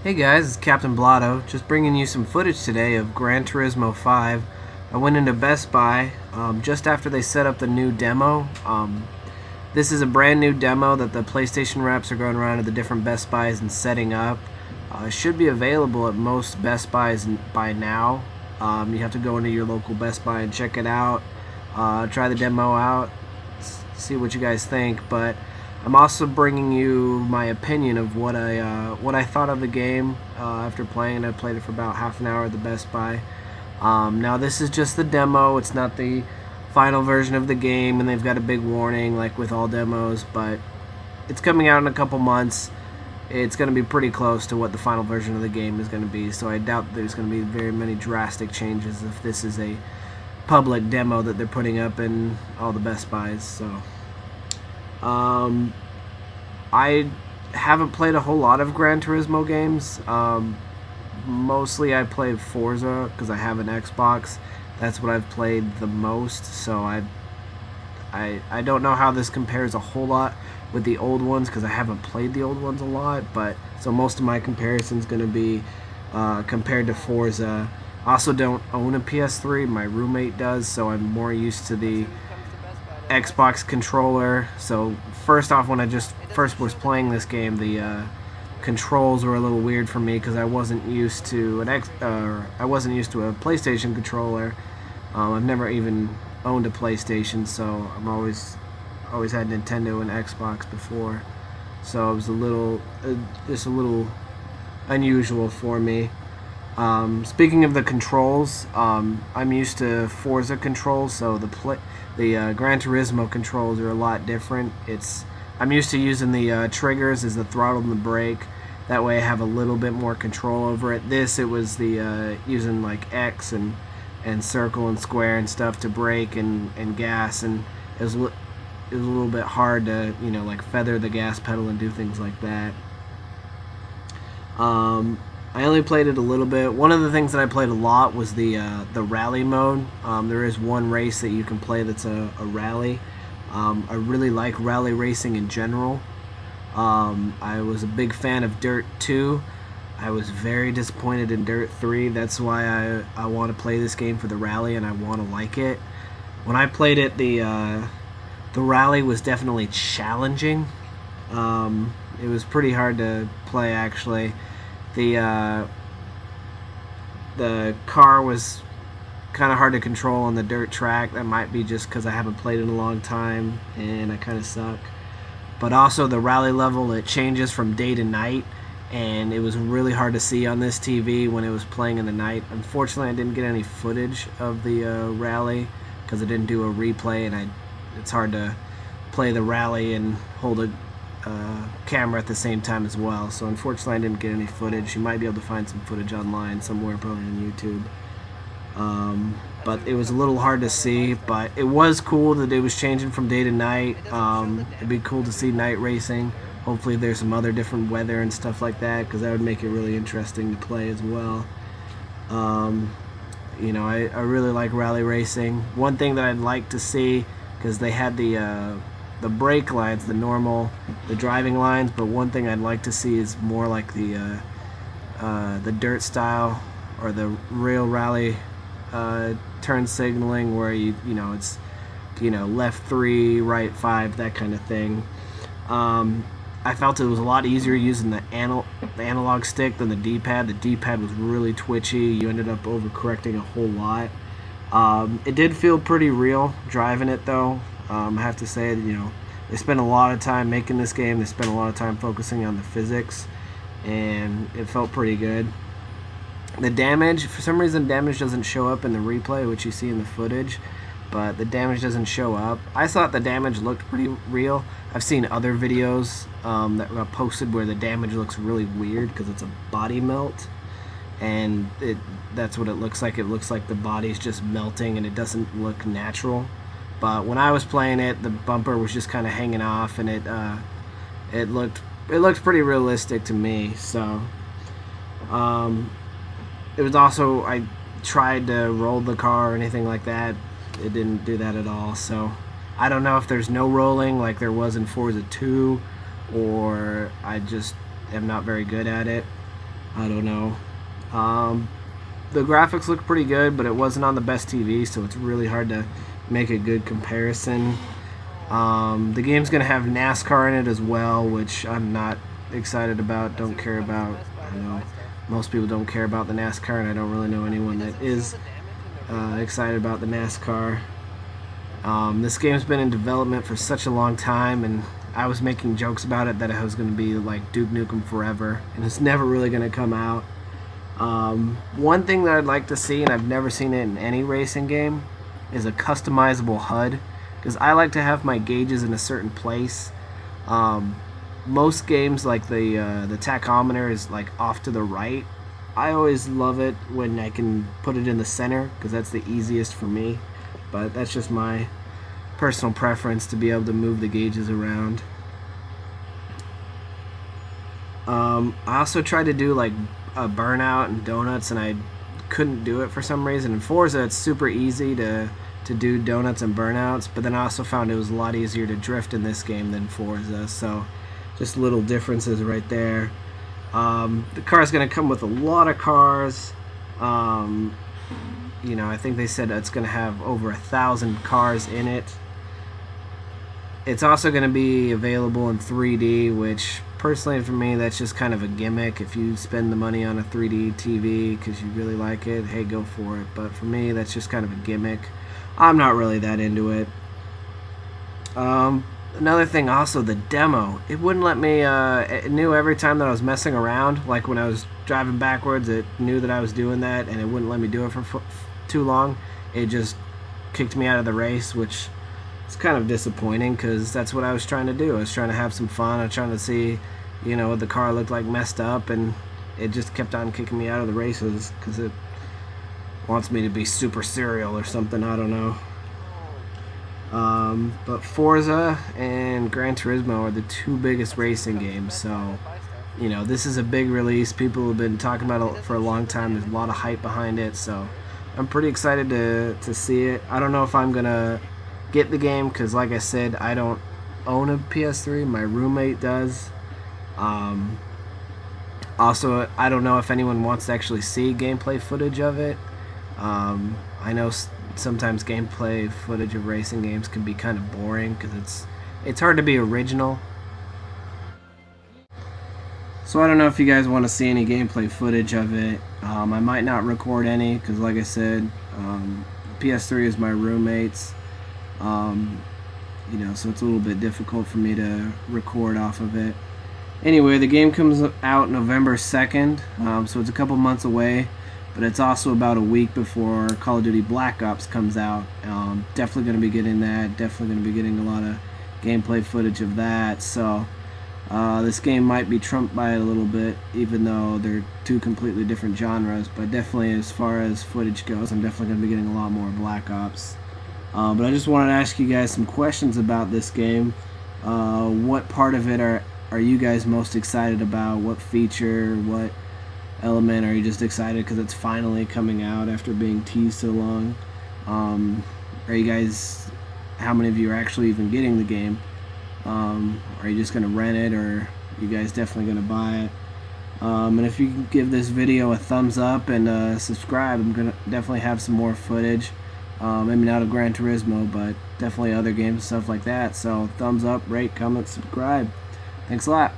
Hey guys, it's Captain Blotto, just bringing you some footage today of Gran Turismo 5. I went into Best Buy just after they set up the new demo. This is a brand new demo that the PlayStation reps are going around to the different Best Buys and setting up. It should be available at most Best Buys by now. You have to go into your local Best Buy and check it out, try the demo out, see what you guys think. But I'm also bringing you my opinion of what I thought of the game after playing. I played it for about half an hour at the Best Buy. Now this is just the demo. It's not the final version of the game, and they've got a big warning like with all demos, but it's coming out in a couple months. It's going to be pretty close to what the final version of the game is going to be, so I doubt there's going to be very many drastic changes if this is a public demo that they're putting up in all the Best Buys. So I haven't played a whole lot of Gran Turismo games. Mostly I play Forza because I have an Xbox. That's what I've played the most, so I don't know how this compares a whole lot with the old ones because I haven't played the old ones a lot, but so most of my comparison is going to be compared to Forza. I also don't own a PS3, my roommate does, so I'm more used to the Xbox controller. So first off, when I just first was playing this game, the controls were a little weird for me because I wasn't used to a PlayStation controller. I've never even owned a PlayStation, so I'm always had Nintendo and Xbox before, so it was just a little unusual for me. Speaking of the controls, I'm used to Forza controls, so the Gran Turismo controls are a lot different. I'm used to using the triggers as the throttle and the brake. That way I have a little bit more control over it. It was the using like X and circle and square and stuff to brake and gas, and it was a little bit hard to, like feather the gas pedal and do things like that. I only played it a little bit. One of the things that I played a lot was the rally mode. There is one race that you can play that's a rally. I really like rally racing in general. I was a big fan of Dirt 2. I was very disappointed in Dirt 3. That's why I want to play this game for the rally, and I want to like it. When I played it, the rally was definitely challenging. It was pretty hard to play, actually. The car was kind of hard to control on the dirt track. That might be just because I haven't played it in a long time and I kind of suck. But also the rally level, it changes from day to night, and it was really hard to see on this TV when it was playing in the night. Unfortunately, I didn't get any footage of the rally because I didn't do a replay, and it's hard to play the rally and hold a camera at the same time as well. So unfortunately I didn't get any footage. You might be able to find some footage online somewhere, probably on YouTube. But it was a little hard to see, but it was cool that it was changing from day to night. It'd be cool to see night racing. Hopefully there's some other different weather and stuff like that, because that would make it really interesting to play as well. I really like rally racing. One thing that I'd like to see, because they had the brake lines, the driving lines, but one thing I'd like to see is more like the dirt style or the real rally turn signaling, where it's left 3, right 5, that kind of thing. I felt it was a lot easier using the analog stick than the D-pad. The D-pad was really twitchy. You ended up overcorrecting a whole lot. It did feel pretty real driving it, though. I have to say that, they spent a lot of time making this game. They spent a lot of time focusing on the physics, and it felt pretty good. The damage, for some reason, damage doesn't show up in the replay, which you see in the footage, but the damage doesn't show up. I thought the damage looked pretty real. I've seen other videos that got posted where the damage looks really weird because it's a body melt, and that's what it looks like. It looks like the body's just melting, and it doesn't look natural. But when I was playing it, the bumper was just kind of hanging off, and it looked pretty realistic to me. So it was also, I tried to roll the car or anything like that. It didn't do that at all. So I don't know if there's no rolling like there was in Forza 2, or I just am not very good at it. I don't know. The graphics look pretty good, but it wasn't on the best TV, so it's really hard to make a good comparison. The game's going to have NASCAR in it as well, which I'm not excited about, don't care about. I know most people don't care about the NASCAR, and I don't really know anyone that is excited about the NASCAR. This game's been in development for such a long time, and I was making jokes about it that it was going to be like Duke Nukem Forever, and it's never really going to come out. One thing that I'd like to see, and I've never seen it in any racing game, is a customizable HUD, because I like to have my gauges in a certain place. Most games, like the tachometer is like off to the right. I always love it when I can put it in the center, because that's the easiest for me, but that's just my personal preference, to be able to move the gauges around. I also tried to do like a burnout and donuts, and I couldn't do it for some reason. In Forza, it's super easy to do donuts and burnouts, but then I also found it was a lot easier to drift in this game than Forza, so just little differences right there. The car is going to come with a lot of cars. You know, I think they said it's going to have over 1,000 cars in it. It's also going to be available in 3D, which personally for me, that's just kind of a gimmick. If you spend the money on a 3D TV because you really like it, hey, go for it. But for me, that's just kind of a gimmick. I'm not really that into it. Another thing also, the demo. It wouldn't let me, it knew every time that I was messing around, like when I was driving backwards, it knew that I was doing that, and it wouldn't let me do it for too long. It just kicked me out of the race, which is kind of disappointing, because that's what I was trying to do. I was trying to have some fun. I was trying to see, you know, what the car looked like messed up, and it just kept on kicking me out of the races, because it wants me to be super serial or something, I don't know. But Forza and Gran Turismo are the two biggest racing games, so, you know, this is a big release. People have been talking about it for a long time. There's a lot of hype behind it, so I'm pretty excited to see it. I don't know if I'm gonna get the game, because like I said, I don't own a PS3. My roommate does. Also, I don't know if anyone wants to actually see gameplay footage of it. I know sometimes gameplay footage of racing games can be kind of boring, because it's hard to be original. So I don't know if you guys want to see any gameplay footage of it. I might not record any, because like I said, PS3 is my roommate's. You know, so it's a little bit difficult for me to record off of it. Anyway, the game comes out November 2nd, so it's a couple months away, but it's also about a week before Call of Duty Black Ops comes out. Definitely going to be getting that, definitely going to be getting a lot of gameplay footage of that, so this game might be trumped by it a little bit, even though they're two completely different genres, but definitely as far as footage goes, I'm definitely going to be getting a lot more Black Ops. But I just wanted to ask you guys some questions about this game. What part of it are you guys most excited about? What feature, what element are you just excited because it's finally coming out after being teased so long? Are you guys, how many of you are actually even getting the game? Are you just going to rent it, or are you guys definitely going to buy it? And if you can give this video a thumbs up and subscribe, I'm going to definitely have some more footage. Maybe not of Gran Turismo, but definitely other games and stuff like that. So thumbs up, rate, comment, subscribe. Thanks a lot.